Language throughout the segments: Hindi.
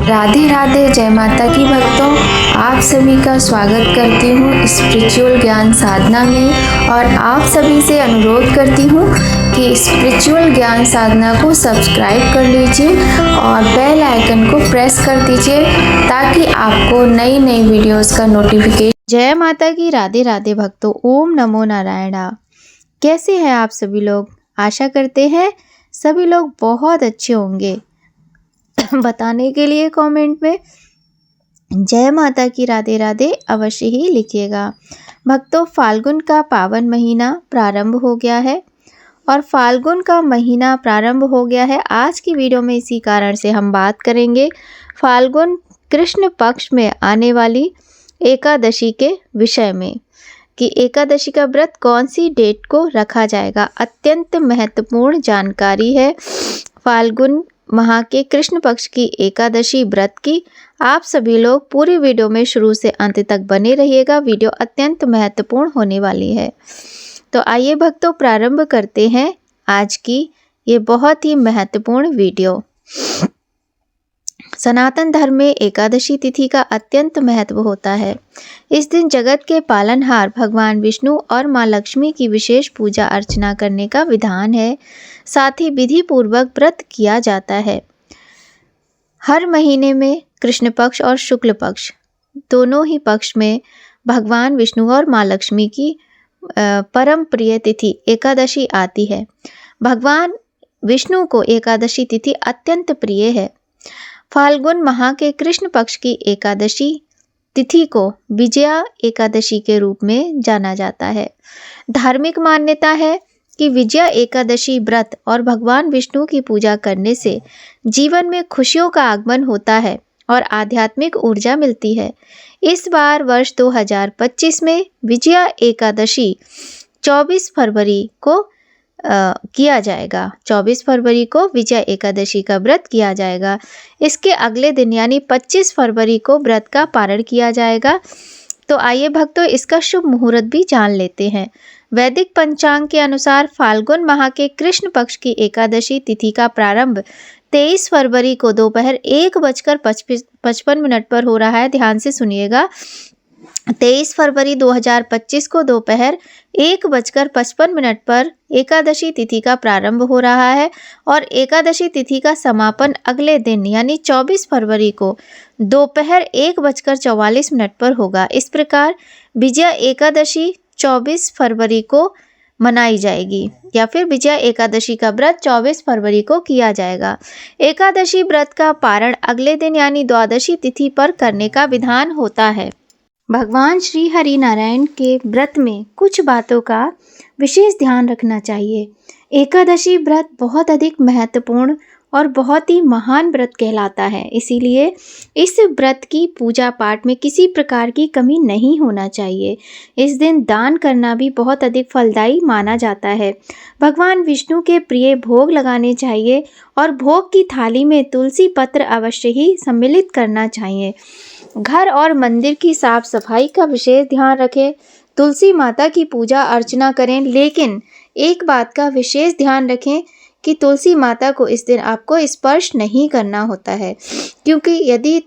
राधे राधे, जय माता की भक्तों। आप सभी का स्वागत करती हूँ स्पिरिचुअल ज्ञान साधना में और आप सभी से अनुरोध करती हूँ कि स्पिरिचुअल ज्ञान साधना को सब्सक्राइब कर लीजिए और बेल आइकन को प्रेस कर दीजिए ताकि आपको नई नई वीडियोस का नोटिफिकेशन। जय माता की, राधे राधे भक्तों, ओम नमो नारायणा। कैसे हैं आप सभी लोग? आशा करते हैं सभी लोग बहुत अच्छे होंगे। बताने के लिए कमेंट में जय माता की, राधे राधे अवश्य ही लिखिएगा। भक्तों, फाल्गुन का पावन महीना प्रारंभ हो गया है और फाल्गुन का महीना प्रारंभ हो गया है। आज की वीडियो में इसी कारण से हम बात करेंगे फाल्गुन कृष्ण पक्ष में आने वाली एकादशी के विषय में कि एकादशी का व्रत कौन सी डेट को रखा जाएगा। अत्यंत महत्वपूर्ण जानकारी है फाल्गुन माह के कृष्ण पक्ष की एकादशी व्रत की। आप सभी लोग पूरी वीडियो में शुरू से अंत तक बने रहिएगा। वीडियो अत्यंत महत्वपूर्ण होने वाली है। तो आइए भक्तों, प्रारंभ करते हैं आज की ये बहुत ही महत्वपूर्ण वीडियो। सनातन धर्म में एकादशी तिथि का अत्यंत महत्व होता है। इस दिन जगत के पालनहार भगवान विष्णु और माँ लक्ष्मी की विशेष पूजा अर्चना करने का विधान है। साथ ही विधि पूर्वक व्रत किया जाता है। हर महीने में कृष्ण पक्ष और शुक्ल पक्ष दोनों ही पक्ष में भगवान विष्णु और माँ लक्ष्मी की परम प्रिय तिथि एकादशी आती है। भगवान विष्णु को एकादशी तिथि अत्यंत प्रिय है। फाल्गुन माह के कृष्ण पक्ष की एकादशी तिथि को विजया एकादशी के रूप में जाना जाता है। धार्मिक मान्यता है कि विजया एकादशी व्रत और भगवान विष्णु की पूजा करने से जीवन में खुशियों का आगमन होता है और आध्यात्मिक ऊर्जा मिलती है। इस बार वर्ष 2025 में विजया एकादशी 24 फरवरी को किया जाएगा। 24 फरवरी को विजया एकादशी का व्रत किया जाएगा। इसके अगले दिन यानी 25 फरवरी को व्रत का पारण किया जाएगा। तो आइए भक्तों, इसका शुभ मुहूर्त भी जान लेते हैं। वैदिक पंचांग के अनुसार फाल्गुन माह के कृष्ण पक्ष की एकादशी तिथि का प्रारंभ 23 फरवरी को दोपहर 1:55 पर हो रहा है। ध्यान से सुनिएगा। 23 फरवरी 2025 को दोपहर 1:55 पर एकादशी तिथि का प्रारंभ हो रहा है और एकादशी तिथि का समापन अगले दिन यानी 24 फरवरी को दोपहर 1:44 पर होगा। इस प्रकार विजया एकादशी 24 फरवरी को मनाई जाएगी या फिर विजया एकादशी का व्रत 24 फरवरी को किया जाएगा। एकादशी व्रत का पारण अगले दिन यानी द्वादशी तिथि पर करने का विधान होता है। भगवान श्री हरि नारायण के व्रत में कुछ बातों का विशेष ध्यान रखना चाहिए। एकादशी व्रत बहुत अधिक महत्वपूर्ण और बहुत ही महान व्रत कहलाता है। इसीलिए इस व्रत की पूजा पाठ में किसी प्रकार की कमी नहीं होना चाहिए। इस दिन दान करना भी बहुत अधिक फलदायी माना जाता है। भगवान विष्णु के प्रिय भोग लगाने चाहिए और भोग की थाली में तुलसी पत्र अवश्य ही सम्मिलित करना चाहिए। घर और मंदिर की साफ सफाई का विशेष ध्यान रखें। तुलसी माता की पूजा अर्चना करें, लेकिन एक बात का विशेष ध्यान रखें कि तुलसी माता को इस दिन आपको स्पर्श नहीं करना होता है, क्योंकि यदि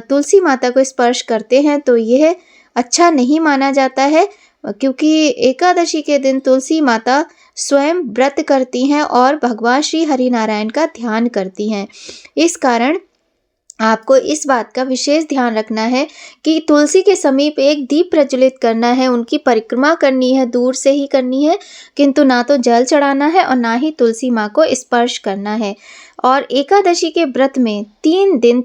तुलसी माता को स्पर्श करते हैं तो यह अच्छा नहीं माना जाता है, क्योंकि एकादशी के दिन तुलसी माता स्वयं व्रत करती हैं और भगवान श्री हरि नारायण का ध्यान करती हैं। इस कारण आपको इस बात का विशेष ध्यान रखना है कि तुलसी के समीप एक दीप प्रज्वलित करना है, उनकी परिक्रमा करनी है, दूर से ही करनी है, किंतु ना तो जल चढ़ाना है और ना ही तुलसी माँ को स्पर्श करना है। और एकादशी के व्रत में 3 दिन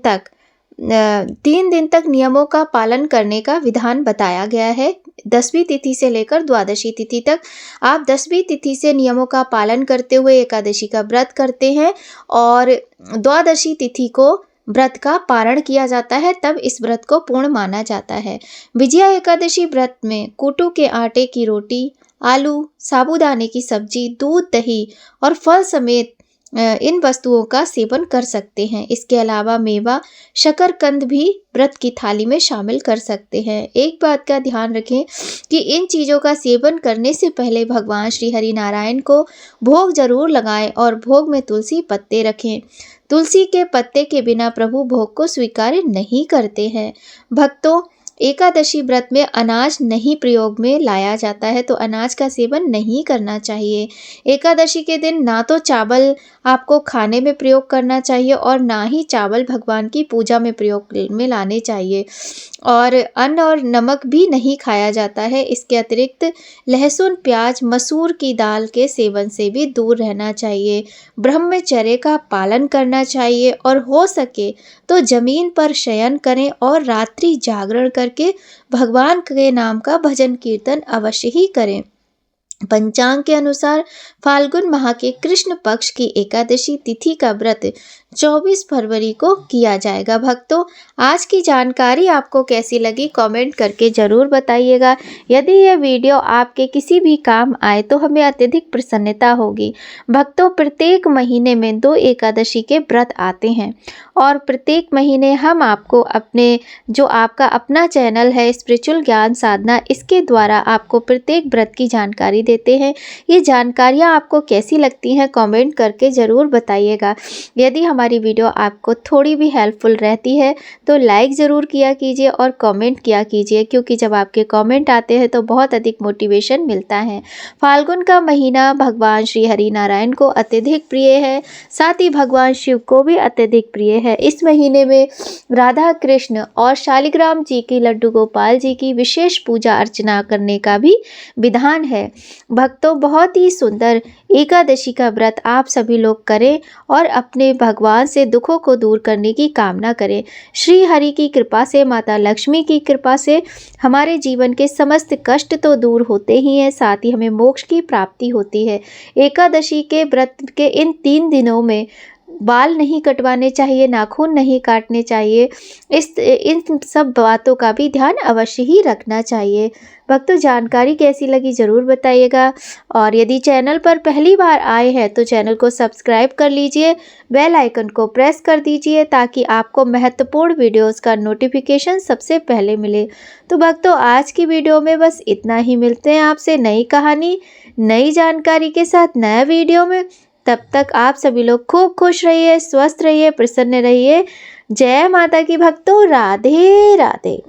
तक नियमों का पालन करने का विधान बताया गया है। 10वीं तिथि से लेकर द्वादशी तिथि तक आप 10वीं तिथि से नियमों का पालन करते हुए एकादशी का व्रत करते हैं और द्वादशी तिथि को व्रत का पारण किया जाता है, तब इस व्रत को पूर्ण माना जाता है। विजया एकादशी व्रत में कूटू के आटे की रोटी, आलू, साबूदाने की सब्जी, दूध, दही और फल समेत इन वस्तुओं का सेवन कर सकते हैं। इसके अलावा मेवा, शकरकंद भी व्रत की थाली में शामिल कर सकते हैं। एक बात का ध्यान रखें कि इन चीज़ों का सेवन करने से पहले भगवान श्री हरि नारायण को भोग जरूर लगाएं और भोग में तुलसी पत्ते रखें। तुलसी के पत्ते के बिना प्रभु भोग को स्वीकार नहीं करते हैं। भक्तों, एकादशी व्रत में अनाज नहीं प्रयोग में लाया जाता है, तो अनाज का सेवन नहीं करना चाहिए। एकादशी के दिन ना तो चावल आपको खाने में प्रयोग करना चाहिए और ना ही चावल भगवान की पूजा में प्रयोग में लाने चाहिए, और अन्न और नमक भी नहीं खाया जाता है। इसके अतिरिक्त लहसुन, प्याज, मसूर की दाल के सेवन से भी दूर रहना चाहिए। ब्रह्मचर्य का पालन करना चाहिए और हो सके तो जमीन पर शयन करें और रात्रि जागरण करके भगवान के नाम का भजन कीर्तन अवश्य ही करें। पंचांग के अनुसार फाल्गुन माह के कृष्ण पक्ष की एकादशी तिथि का व्रत 24 फरवरी को किया जाएगा। भक्तों, आज की जानकारी आपको कैसी लगी कमेंट करके ज़रूर बताइएगा। यदि यह वीडियो आपके किसी भी काम आए तो हमें अत्यधिक प्रसन्नता होगी। भक्तों, प्रत्येक महीने में 2 एकादशी के व्रत आते हैं और प्रत्येक महीने हम आपको अपने जो आपका अपना चैनल है स्पिरिचुअल ज्ञान साधना, इसके द्वारा आपको प्रत्येक व्रत की जानकारी देते हैं। ये जानकारियाँ आपको कैसी लगती हैं कमेंट करके ज़रूर बताइएगा। यदि हमारी वीडियो आपको थोड़ी भी हेल्पफुल रहती है तो लाइक ज़रूर किया कीजिए और कमेंट किया कीजिए, क्योंकि जब आपके कमेंट आते हैं तो बहुत अधिक मोटिवेशन मिलता है। फाल्गुन का महीना भगवान श्री हरि नारायण को अत्यधिक प्रिय है, साथ ही भगवान शिव को भी अत्यधिक प्रिय है। इस महीने में राधा कृष्ण और शालिग्राम जी की, लड्डू गोपाल जी की विशेष पूजा अर्चना करने का भी विधान है। भक्तों, बहुत ही सुंदर एकादशी का व्रत आप सभी लोग करें और अपने भगवान से दुखों को दूर करने की कामना करें। श्री हरि की कृपा से, माता लक्ष्मी की कृपा से हमारे जीवन के समस्त कष्ट तो दूर होते ही हैं, साथ ही हमें मोक्ष की प्राप्ति होती है। एकादशी के व्रत के इन 3 दिनों में बाल नहीं कटवाने चाहिए, नाखून नहीं काटने चाहिए। इन सब बातों का भी ध्यान अवश्य ही रखना चाहिए। भक्तों, जानकारी कैसी लगी ज़रूर बताइएगा, और यदि चैनल पर पहली बार आए हैं तो चैनल को सब्सक्राइब कर लीजिए, बेल आइकन को प्रेस कर दीजिए ताकि आपको महत्वपूर्ण वीडियोस का नोटिफिकेशन सबसे पहले मिले। तो भक्तों, आज की वीडियो में बस इतना ही। मिलते हैं आपसे नई कहानी, नई जानकारी के साथ नया वीडियो में। तब तक आप सभी लोग खूब खुश रहिए, स्वस्थ रहिए, प्रसन्न रहिए। जय माता की भक्तों, राधे राधे।